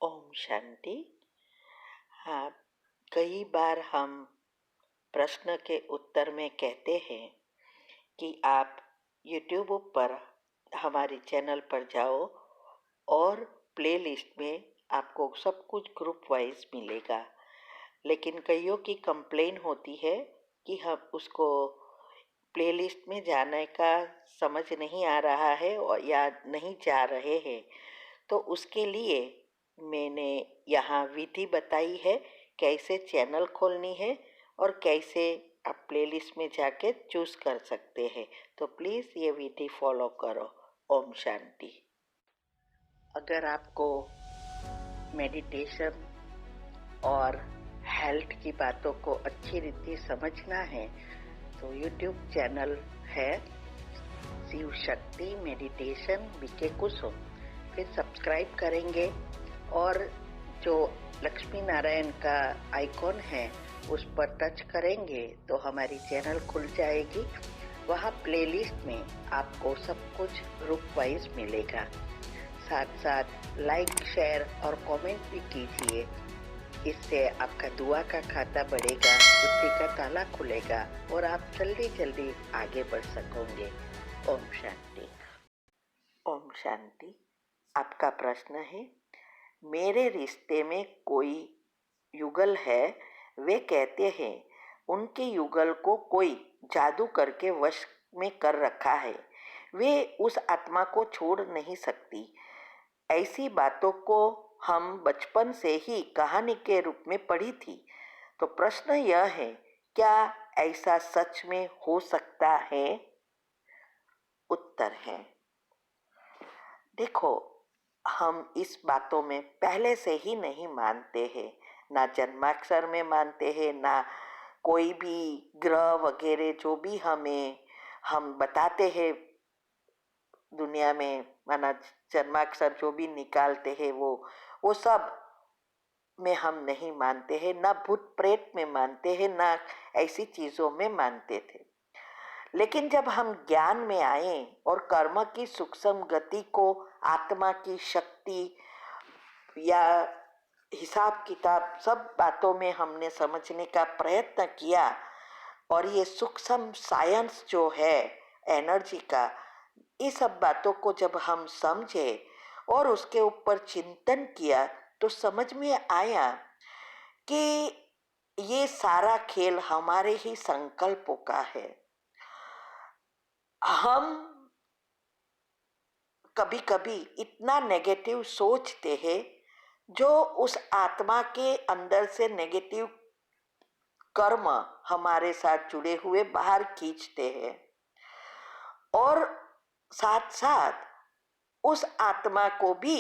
ओम शांति। हाँ, कई बार हम प्रश्न के उत्तर में कहते हैं कि आप YouTube पर हमारे चैनल पर जाओ और प्लेलिस्ट में आपको सब कुछ ग्रुप वाइज मिलेगा। लेकिन कईयों की कंप्लेन होती है कि हम उसको प्लेलिस्ट में जाने का समझ नहीं आ रहा है और या नहीं जा रहे हैं। तो उसके लिए मैंने यहाँ विधि बताई है कैसे चैनल खोलनी है और कैसे आप प्लेलिस्ट में जाके चूज कर सकते हैं। तो प्लीज़ ये विधि फॉलो करो। ओम शांति। अगर आपको मेडिटेशन और हेल्थ की बातों को अच्छी रीति समझना है तो यूट्यूब चैनल है शिव शक्ति मेडिटेशन बीके कुसुम। फिर सब्सक्राइब करेंगे और जो लक्ष्मी नारायण का आइकॉन है उस पर टच करेंगे तो हमारी चैनल खुल जाएगी। वहाँ प्लेलिस्ट में आपको सब कुछ ग्रुप वाइज मिलेगा। साथ साथ लाइक शेयर और कमेंट भी कीजिए। इससे आपका दुआ का खाता बढ़ेगा, बुद्धि का ताला खुलेगा और आप जल्दी जल्दी आगे बढ़ सकोगे। ओम शांति। ओम शांति। आपका प्रश्न है, मेरे रिश्ते में कोई युगल है। वे कहते हैं उनके युगल को कोई जादू करके वश में कर रखा है। वे उस आत्मा को छोड़ नहीं सकती। ऐसी बातों को हम बचपन से ही कहानी के रूप में पढ़ी थी। तो प्रश्न यह है, क्या ऐसा सच में हो सकता है? उत्तर है, देखो, हम इस बातों में पहले से ही नहीं मानते हैं, ना जन्माक्षर में मानते हैं, ना कोई भी ग्रह वगैरह जो भी हम बताते हैं दुनिया में, माना जन्माक्षर जो भी निकालते हैं वो सब में हम नहीं मानते हैं, ना भूत प्रेत में मानते हैं, ना ऐसी चीजों में मानते थे। लेकिन जब हम ज्ञान में आए और कर्म की सूक्ष्म गति को, आत्मा की शक्ति या हिसाब किताब सब बातों में हमने समझने का प्रयत्न किया और ये सूक्ष्म साइंस जो है एनर्जी का, ये सब बातों को जब हम समझे और उसके ऊपर चिंतन किया तो समझ में आया कि ये सारा खेल हमारे ही संकल्पों का है। हम कभी कभी इतना नेगेटिव सोचते हैं जो उस आत्मा के अंदर से नेगेटिव कर्म हमारे साथ जुड़े हुए बाहर खींचते हैं और साथ साथ उस आत्मा को भी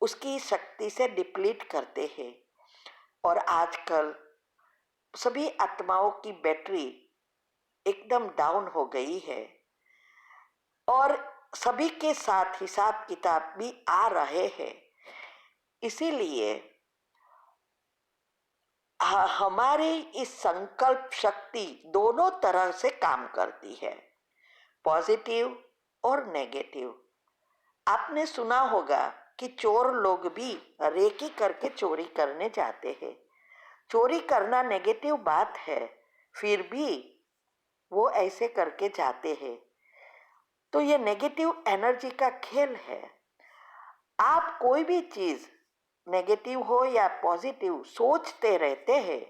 उसकी शक्ति से डिप्लीट करते हैं। और आजकल सभी आत्माओं की बैटरी एकदम डाउन हो गई है और सभी के साथ हिसाब किताब भी आ रहे हैं। इसीलिए हमारी इस संकल्प शक्ति दोनों तरह से काम करती है, पॉजिटिव और नेगेटिव। आपने सुना होगा कि चोर लोग भी रेकी करके चोरी करने जाते हैं। चोरी करना नेगेटिव बात है, फिर भी वो ऐसे करके जाते हैं। तो ये नेगेटिव एनर्जी का खेल है। आप कोई भी चीज नेगेटिव हो या पॉजिटिव सोचते रहते हैं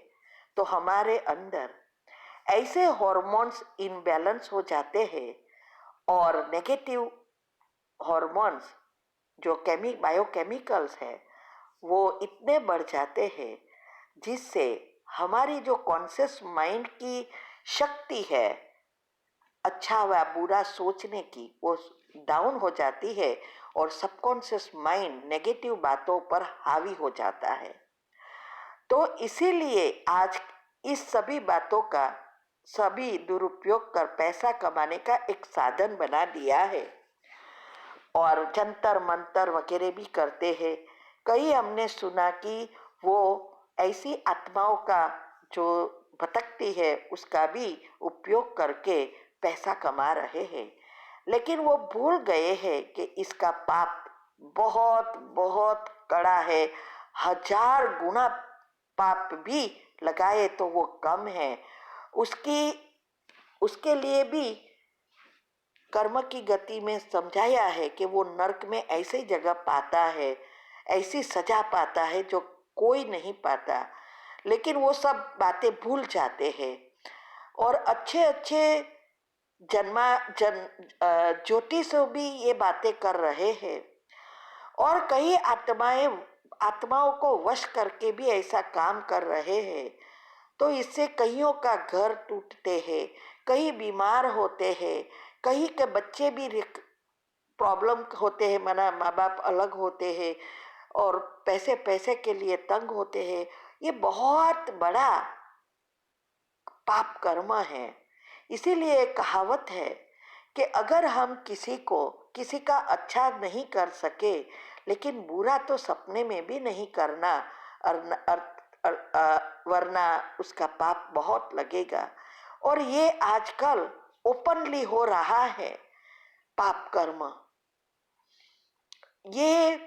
तो हमारे अंदर ऐसे हार्मोन्स इनबैलेंस हो जाते हैं और नेगेटिव हार्मोन्स जो बायोकेमिकल्स है वो इतने बढ़ जाते हैं जिससे हमारी जो कॉन्शियस माइंड की शक्ति है अच्छा व बुरा सोचने की, वो डाउन हो जाती है और सबकॉन्शियस माइंड नेगेटिव बातों पर हावी हो जाता है। तो इसीलिए आज इस सभी बातों का सभी दुरुपयोग कर पैसा कमाने का एक साधन बना दिया है और जंतर मंतर वगैरह भी करते हैं। कई हमने सुना कि वो ऐसी आत्माओं का जो भटकती है उसका भी उपयोग करके पैसा कमा रहे हैं, लेकिन वो भूल गए हैं कि इसका पाप बहुत बहुत कड़ा है, 1000 गुना पाप भी लगाए तो वो कम है। उसके लिए भी कर्म की गति में समझाया है कि वो नरक में ऐसी जगह पाता है, ऐसी सजा पाता है जो कोई नहीं पाता। लेकिन वो सब बातें भूल जाते हैं और अच्छे अच्छे ज्योतिष भी ये बातें कर रहे हैं और कई आत्माओं को वश करके भी ऐसा काम कर रहे हैं। तो इससे कईयों का घर टूटते हैं, कई बीमार होते हैं, कहीं के बच्चे भी प्रॉब्लम होते हैं, माना माँ बाप अलग होते हैं और पैसे के लिए तंग होते हैं। ये बहुत बड़ा पाप कर्म है। इसीलिए एक कहावत है कि अगर हम किसी का अच्छा नहीं कर सके, लेकिन बुरा तो सपने में भी नहीं करना, वरना उसका पाप बहुत लगेगा। और ये आजकल ओपनली हो रहा है पाप कर्म। ये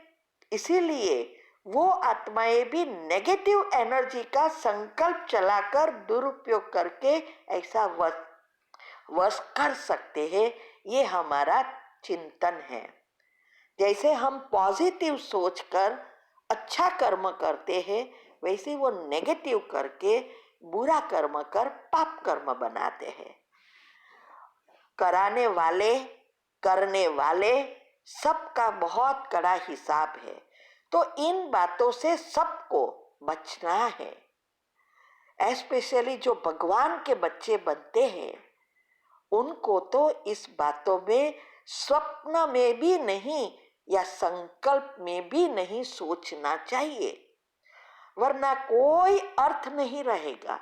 इसीलिए वो आत्माएं भी नेगेटिव एनर्जी का संकल्प चलाकर दुरुपयोग करके ऐसा वश कर सकते हैं। ये हमारा चिंतन है। जैसे हम पॉजिटिव सोचकर अच्छा कर्म करते हैं, वैसे वो नेगेटिव करके बुरा कर्म कर पाप कर्म बनाते हैं। कराने वाले करने वाले सबका बहुत कड़ा हिसाब है। तो इन बातों से सबको बचना है। एस्पेशली जो भगवान के बच्चे बनते हैं, उनको तो इस बातों में स्वप्न में भी नहीं या संकल्प में भी नहीं सोचना चाहिए, वरना कोई अर्थ नहीं रहेगा।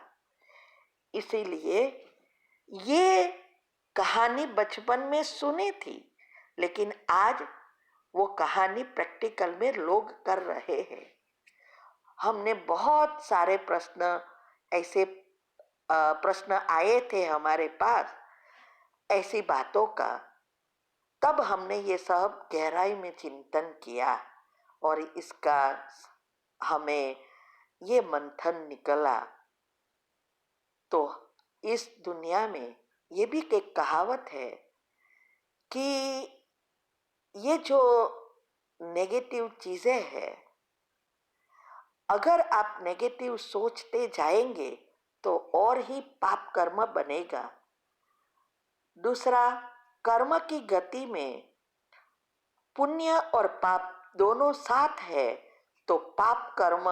इसीलिए ये कहानी बचपन में सुनी थी, लेकिन आज वो कहानी प्रैक्टिकल में लोग कर रहे हैं। हमने बहुत सारे ऐसे प्रश्न आए थे हमारे पास ऐसी बातों का। तब हमने ये सब गहराई में चिंतन किया और इसका हमें ये मंथन निकला। तो इस दुनिया में ये भी एक कहावत है कि ये जो नेगेटिव चीजें हैं, अगर आप नेगेटिव सोचते जाएंगे तो और ही पाप कर्म बनेगा। दूसरा, कर्म की गति में पुण्य और पाप दोनों साथ है, तो पाप कर्म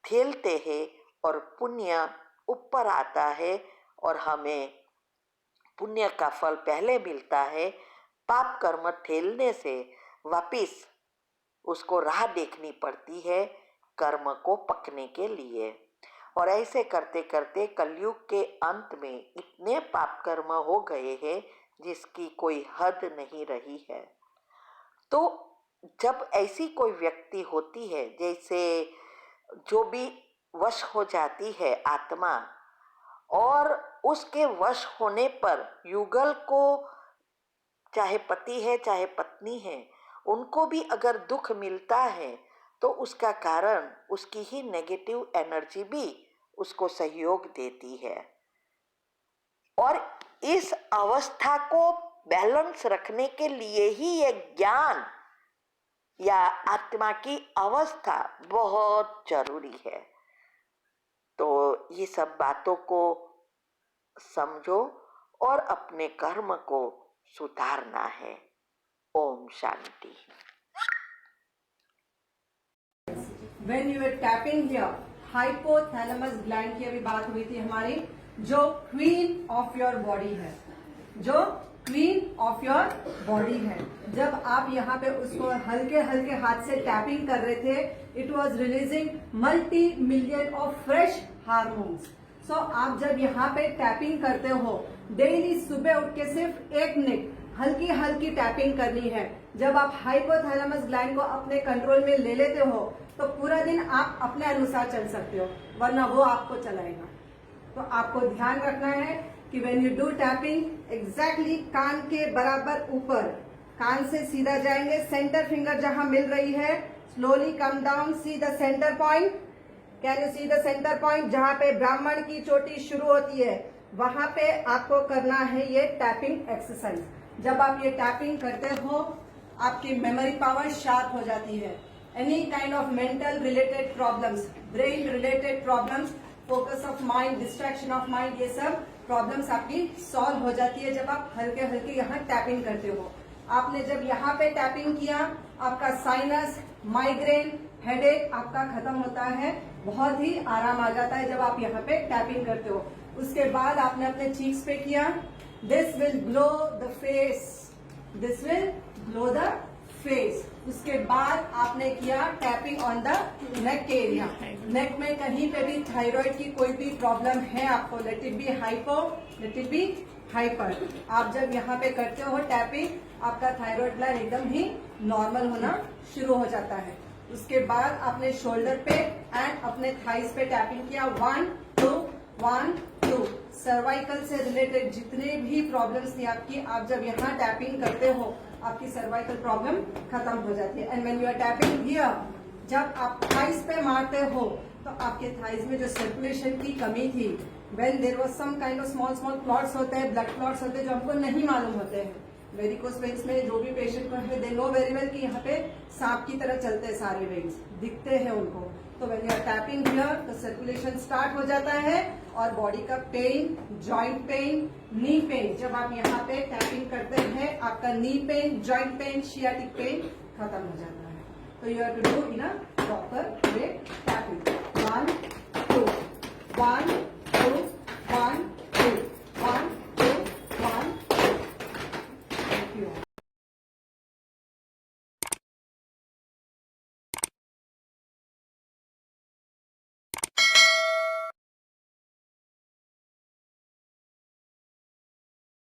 खेलते हैं और पुण्य ऊपर आता है और हमें पुण्य का फल पहले मिलता है। पाप कर्म ठेलने से वापिस उसको राह देखनी पड़ती है कर्म को पकने के लिए। और ऐसे करते करते कलयुग के अंत में इतने पाप कर्म हो गए हैं जिसकी कोई हद नहीं रही है। तो जब ऐसी कोई व्यक्ति होती है, जैसे जो भी वश हो जाती है आत्मा, और उसके वश होने पर युगल को, चाहे पति है चाहे पत्नी है, उनको भी अगर दुख मिलता है तो उसका कारण उसकी ही नेगेटिव एनर्जी भी उसको सहयोग देती है। और इस अवस्था को बैलेंस रखने के लिए ही ये ज्ञान या आत्मा की अवस्था बहुत जरूरी है। तो ये सब बातों को समझो और अपने कर्म को सुधारना है। Om Shanti. When you are tapping here, hypothalamus gland की अभी बात हुई थी हमारी, जो क्वीन ऑफ योर बॉडी है, जो क्वीन ऑफ योर बॉडी है। जब आप यहाँ पे उसको हल्के हल्के हाथ से टैपिंग कर रहे थे, it was releasing multi million of fresh hormones. So आप जब यहाँ पे टैपिंग करते हो, डेली सुबह उठ के सिर्फ 1 मिनट हल्की हल्की टैपिंग करनी है। जब आप हाइपोथैलेमस ग्लैंड को अपने कंट्रोल में ले लेते हो तो पूरा दिन आप अपने अनुसार चल सकते हो, वरना वो आपको चलाएगा। तो आपको ध्यान रखना है कि when you do tapping, exactly कान के बराबर ऊपर, कान से सीधा जाएंगे, सेंटर फिंगर जहां मिल रही है slowly come down, see the center point. Can you see the center point? जहाँ पे ब्राह्मण की चोटी शुरू होती है वहां पे आपको करना है ये टैपिंग एक्सरसाइज। जब आप ये टैपिंग करते हो आपकी मेमोरी पावर शार्प हो जाती है। Any kind of mental related problems, brain related problems, focus of mind, distraction of mind, ये सब प्रॉब्लम्स आपकी सॉल्व हो जाती है जब आप हल्के हल्के यहाँ टैपिंग करते हो। आपने जब यहाँ पे टैपिंग किया आपका साइनस, माइग्रेन, हेडेक आपका खत्म होता है, बहुत ही आराम आ जाता है जब आप यहाँ पे टैपिंग करते हो। उसके बाद आपने अपने चीक्स पे किया, this will glow the face, this will glow the face. उसके बाद आपने किया tapping on the neck area. Neck में कहीं पे भी थायराइड की कोई भी प्रॉब्लम है आपको, let it be hypo, let it be hyper, आप जब यहाँ पे करते हो टैपिंग आपका थायराइड ग्लैंड एकदम ही नॉर्मल होना शुरू हो जाता है। उसके बाद आपने शोल्डर पे एंड अपने थाइस पे टैपिंग किया, 1 2 1 2। सर्वाइकल से रिलेटेड जितने भी प्रॉब्लम्स थी आपकी, आप जब यहाँ टैपिंग करते हो आपकी सर्वाइकल प्रॉब्लम खत्म हो जाती है। And when you are tapping here, जब आप थाइस पे मारते हो तो आपके थाइस में जो सर्कुलेशन की कमी थी, when there was some kind of small clots होते हैं, ब्लड क्लॉट्स होते हैं जो हमको नहीं मालूम होते हैं। वेरिकोस वेन्स में जो भी पेशेंट को है दे नो वेरी वेल कि यहाँ पे सांप की तरह चलते हैं सारे वेन्स, दिखते हैं उनको। तो when you are tapping here तो सर्कुलेशन स्टार्ट हो जाता है और बॉडी का pain, joint pain, knee pain, जब आप यहाँ पे टैपिंग करते हैं आपका knee pain, joint pain, sciatic pain खत्म हो जाता है। तो you have to do in a proper way tapping. 1 2 1 2 1 2 1 2 1 2। Thank you.